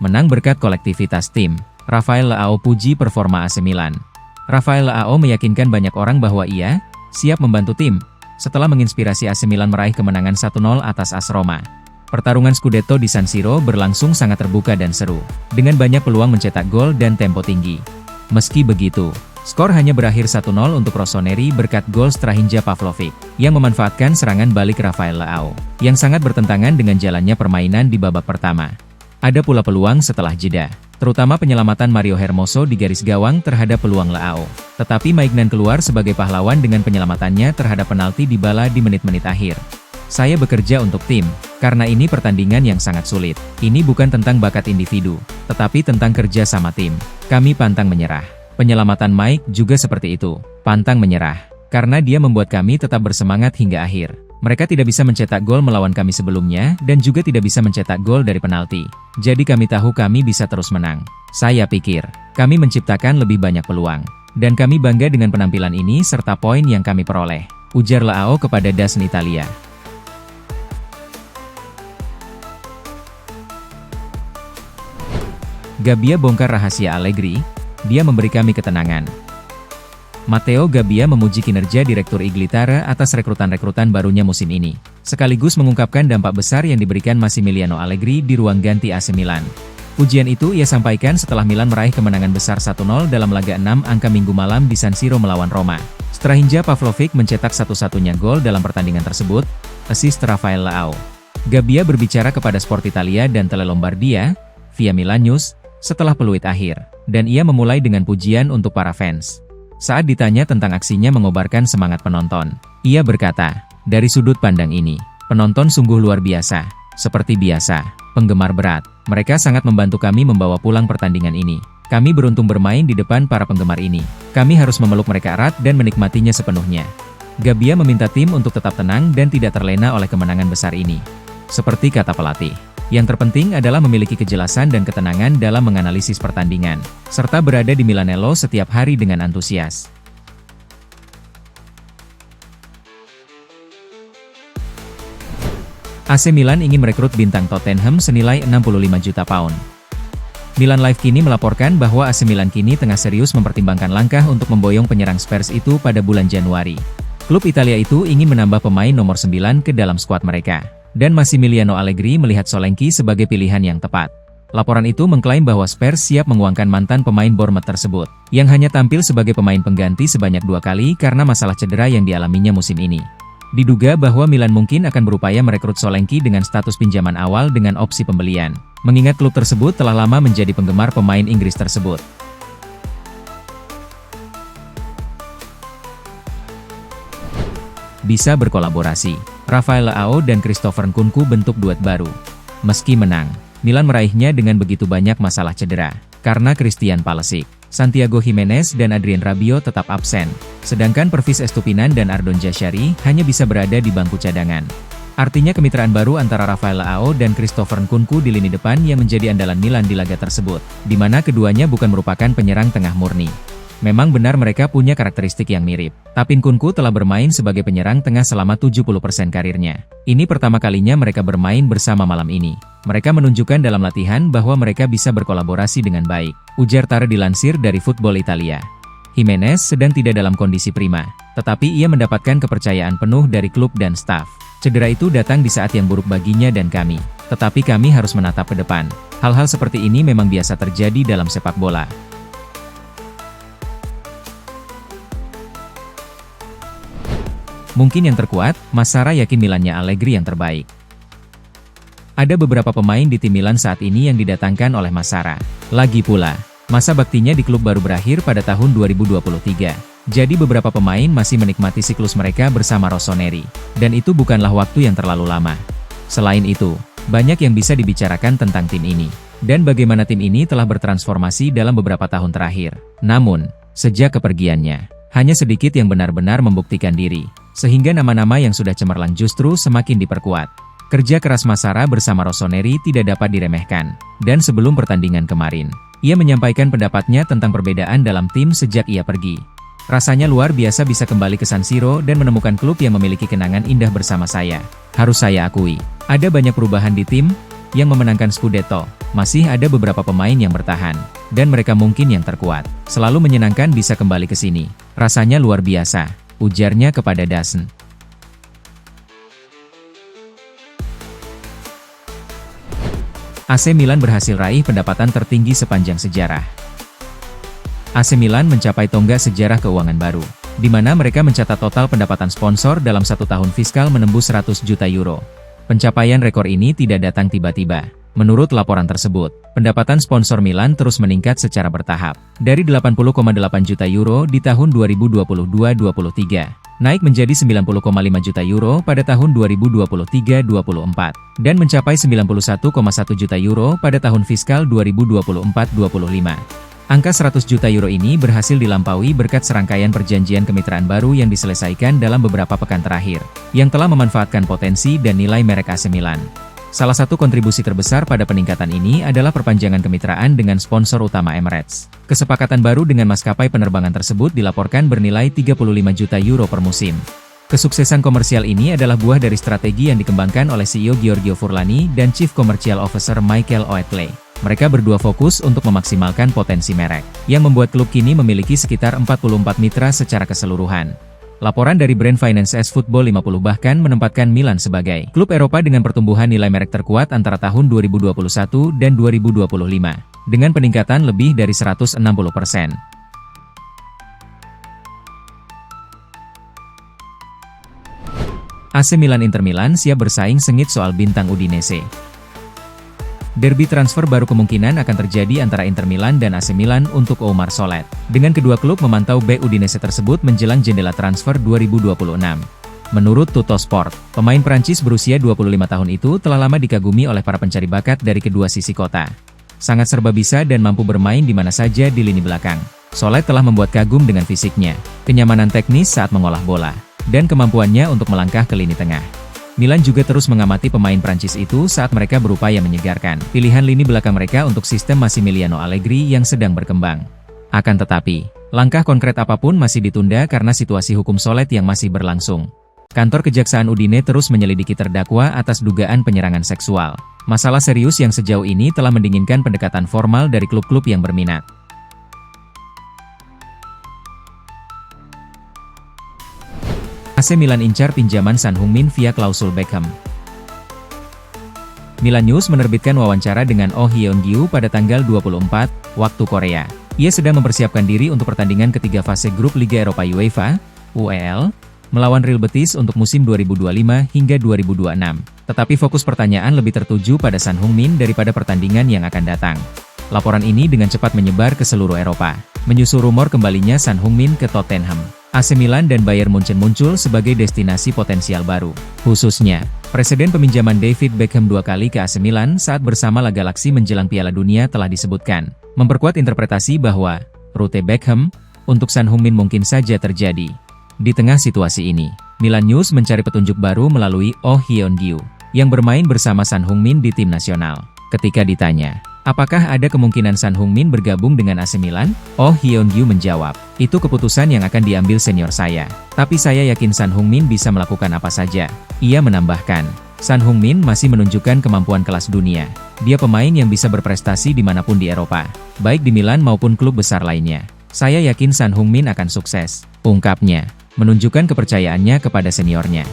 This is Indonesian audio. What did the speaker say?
menang berkat kolektivitas tim. Rafael Leao puji performa AC Milan. Rafael Leao meyakinkan banyak orang bahwa ia siap membantu tim setelah menginspirasi AC Milan meraih kemenangan 1-0 atas AS Roma. Pertarungan Scudetto di San Siro berlangsung sangat terbuka dan seru, dengan banyak peluang mencetak gol dan tempo tinggi. Meski begitu, skor hanya berakhir 1-0 untuk Rossoneri berkat gol Strahinja Pavlovic, yang memanfaatkan serangan balik Rafael Leao, yang sangat bertentangan dengan jalannya permainan di babak pertama. Ada pula peluang setelah jeda, terutama penyelamatan Mario Hermoso di garis gawang terhadap peluang Leao. Tetapi Maignan keluar sebagai pahlawan dengan penyelamatannya terhadap penalti Dybala di menit-menit akhir. Saya bekerja untuk tim, karena ini pertandingan yang sangat sulit. Ini bukan tentang bakat individu, tetapi tentang kerja sama tim. Kami pantang menyerah. Penyelamatan Mike juga seperti itu, pantang menyerah, karena dia membuat kami tetap bersemangat hingga akhir. Mereka tidak bisa mencetak gol melawan kami sebelumnya, dan juga tidak bisa mencetak gol dari penalti. Jadi kami tahu kami bisa terus menang. Saya pikir, kami menciptakan lebih banyak peluang. Dan kami bangga dengan penampilan ini serta poin yang kami peroleh, ujar Leao kepada DAZN Italia. Gabbia bongkar rahasia Allegri, dia memberi kami ketenangan. Matteo Gabbia memuji kinerja Direktur Iglitara atas rekrutan-rekrutan barunya musim ini, sekaligus mengungkapkan dampak besar yang diberikan Massimiliano Allegri di ruang ganti AC Milan. Pujian itu ia sampaikan setelah Milan meraih kemenangan besar 1-0 dalam laga 6 angka Minggu malam di San Siro melawan Roma. Strahinja Pavlovic mencetak satu-satunya gol dalam pertandingan tersebut, assist Rafael Leao. Gabbia berbicara kepada Sport Italia dan Tele Lombardia, via Milan News, setelah peluit akhir, dan ia memulai dengan pujian untuk para fans. Saat ditanya tentang aksinya mengobarkan semangat penonton, ia berkata, dari sudut pandang ini, penonton sungguh luar biasa. Seperti biasa, penggemar berat, mereka sangat membantu kami membawa pulang pertandingan ini. Kami beruntung bermain di depan para penggemar ini. Kami harus memeluk mereka erat dan menikmatinya sepenuhnya. Gabbia meminta tim untuk tetap tenang dan tidak terlena oleh kemenangan besar ini. Seperti kata pelatih, yang terpenting adalah memiliki kejelasan dan ketenangan dalam menganalisis pertandingan, serta berada di Milanello setiap hari dengan antusias. AC Milan ingin merekrut bintang Tottenham senilai 65 juta pound. Milan Live kini melaporkan bahwa AC Milan kini tengah serius mempertimbangkan langkah untuk memboyong penyerang Spurs itu pada bulan Januari. Klub Italia itu ingin menambah pemain nomor 9 ke dalam skuad mereka. Dan Massimiliano Allegri melihat Solanke sebagai pilihan yang tepat. Laporan itu mengklaim bahwa Spurs siap menguangkan mantan pemain Bournemouth tersebut, yang hanya tampil sebagai pemain pengganti sebanyak 2 kali karena masalah cedera yang dialaminya musim ini. Diduga bahwa Milan mungkin akan berupaya merekrut Solanke dengan status pinjaman awal dengan opsi pembelian, mengingat klub tersebut telah lama menjadi penggemar pemain Inggris tersebut. Bisa berkolaborasi. Rafael Leao dan Christopher Nkunku bentuk duet baru. Meski menang, Milan meraihnya dengan begitu banyak masalah cedera, karena Christian Pulisic, Santiago Gimenez dan Adrien Rabiot tetap absen, sedangkan Pervis Estupinan dan Ardon Jashari hanya bisa berada di bangku cadangan. Artinya kemitraan baru antara Rafael Leao dan Christopher Nkunku di lini depan yang menjadi andalan Milan di laga tersebut, di mana keduanya bukan merupakan penyerang tengah murni. Memang benar mereka punya karakteristik yang mirip, tapi Nkunku telah bermain sebagai penyerang tengah selama 70% karirnya. Ini pertama kalinya mereka bermain bersama malam ini. Mereka menunjukkan dalam latihan bahwa mereka bisa berkolaborasi dengan baik, ujar Tare dilansir dari Football Italia. Gimenez sedang tidak dalam kondisi prima, tetapi ia mendapatkan kepercayaan penuh dari klub dan staf. Cedera itu datang di saat yang buruk baginya dan kami, tetapi kami harus menatap ke depan. Hal-hal seperti ini memang biasa terjadi dalam sepak bola. Mungkin yang terkuat, Massara yakin Milannya Allegri yang terbaik. Ada beberapa pemain di tim Milan saat ini yang didatangkan oleh Massara. Lagi pula, masa baktinya di klub baru berakhir pada tahun 2023. Jadi beberapa pemain masih menikmati siklus mereka bersama Rossoneri. Dan itu bukanlah waktu yang terlalu lama. Selain itu, banyak yang bisa dibicarakan tentang tim ini. Dan bagaimana tim ini telah bertransformasi dalam beberapa tahun terakhir. Namun, sejak kepergiannya, hanya sedikit yang benar-benar membuktikan diri. Sehingga nama-nama yang sudah cemerlang justru semakin diperkuat. Kerja keras Massara bersama Rossoneri tidak dapat diremehkan. Dan sebelum pertandingan kemarin, ia menyampaikan pendapatnya tentang perbedaan dalam tim sejak ia pergi. Rasanya luar biasa bisa kembali ke San Siro dan menemukan klub yang memiliki kenangan indah bersama saya. Harus saya akui, ada banyak perubahan di tim, yang memenangkan Scudetto. Masih ada beberapa pemain yang bertahan, dan mereka mungkin yang terkuat. Selalu menyenangkan bisa kembali ke sini. Rasanya luar biasa, ujarnya kepada DAZN. AC Milan berhasil raih pendapatan tertinggi sepanjang sejarah. AC Milan mencapai tonggak sejarah keuangan baru, di mana mereka mencatat total pendapatan sponsor dalam satu tahun fiskal menembus 100 juta euro. Pencapaian rekor ini tidak datang tiba-tiba. Menurut laporan tersebut, pendapatan sponsor Milan terus meningkat secara bertahap, dari 80,8 juta euro di tahun 2022-23, naik menjadi 90,5 juta euro pada tahun 2023-24, dan mencapai 91,1 juta euro pada tahun fiskal 2024-25. Angka 100 juta euro ini berhasil dilampaui berkat serangkaian perjanjian kemitraan baru yang diselesaikan dalam beberapa pekan terakhir, yang telah memanfaatkan potensi dan nilai merek AC Milan. Salah satu kontribusi terbesar pada peningkatan ini adalah perpanjangan kemitraan dengan sponsor utama Emirates. Kesepakatan baru dengan maskapai penerbangan tersebut dilaporkan bernilai 35 juta euro per musim. Kesuksesan komersial ini adalah buah dari strategi yang dikembangkan oleh CEO Giorgio Furlani dan Chief Commercial Officer Michael Oakley. Mereka berdua fokus untuk memaksimalkan potensi merek, yang membuat klub kini memiliki sekitar 44 mitra secara keseluruhan. Laporan dari Brand Finance as Football 50 bahkan menempatkan Milan sebagai klub Eropa dengan pertumbuhan nilai merek terkuat antara tahun 2021 dan 2025, dengan peningkatan lebih dari 160%. AC Milan Inter Milan siap bersaing sengit soal bintang Udinese. Derby transfer baru kemungkinan akan terjadi antara Inter Milan dan AC Milan untuk Oumar Solet, dengan kedua klub memantau bek Udinese tersebut menjelang jendela transfer 2026. Menurut Tuttosport, pemain Prancis berusia 25 tahun itu telah lama dikagumi oleh para pencari bakat dari kedua sisi kota. Sangat serba bisa dan mampu bermain di mana saja di lini belakang. Solet telah membuat kagum dengan fisiknya, kenyamanan teknis saat mengolah bola, dan kemampuannya untuk melangkah ke lini tengah. Milan juga terus mengamati pemain Prancis itu saat mereka berupaya menyegarkan pilihan lini belakang mereka untuk sistem Massimiliano Allegri yang sedang berkembang. Akan tetapi, langkah konkret apapun masih ditunda karena situasi hukum Solet yang masih berlangsung. Kantor Kejaksaan Udine terus menyelidiki terdakwa atas dugaan penyerangan seksual. Masalah serius yang sejauh ini telah mendinginkan pendekatan formal dari klub-klub yang berminat. AC Milan incar pinjaman Son Heung-min via klausul Beckham. Milan News menerbitkan wawancara dengan Oh Hyun-gyu pada tanggal 24, waktu Korea. Ia sedang mempersiapkan diri untuk pertandingan ketiga fase grup Liga Eropa UEFA, UEL, melawan Real Betis untuk musim 2025 hingga 2026. Tetapi fokus pertanyaan lebih tertuju pada Son Heung-min daripada pertandingan yang akan datang. Laporan ini dengan cepat menyebar ke seluruh Eropa, menyusul rumor kembalinya Son Heung-min ke Tottenham. AC Milan dan Bayern Munchen muncul sebagai destinasi potensial baru. Khususnya, presiden peminjaman David Beckham 2 kali ke AC Milan saat bersama La Galaxy menjelang Piala Dunia telah disebutkan, memperkuat interpretasi bahwa rute Beckham untuk Son Heung-min mungkin saja terjadi. Di tengah situasi ini, Milan News mencari petunjuk baru melalui Oh Hyun-gyu, yang bermain bersama Son Heung-min di tim nasional. Ketika ditanya, apakah ada kemungkinan Son Heung-min bergabung dengan AC Milan? Oh Hyun-gyu menjawab, itu keputusan yang akan diambil senior saya. Tapi saya yakin Son Heung-min bisa melakukan apa saja. Ia menambahkan, Son Heung-min masih menunjukkan kemampuan kelas dunia. Dia pemain yang bisa berprestasi dimanapun di Eropa, baik di Milan maupun klub besar lainnya. Saya yakin Son Heung-min akan sukses, ungkapnya, menunjukkan kepercayaannya kepada seniornya.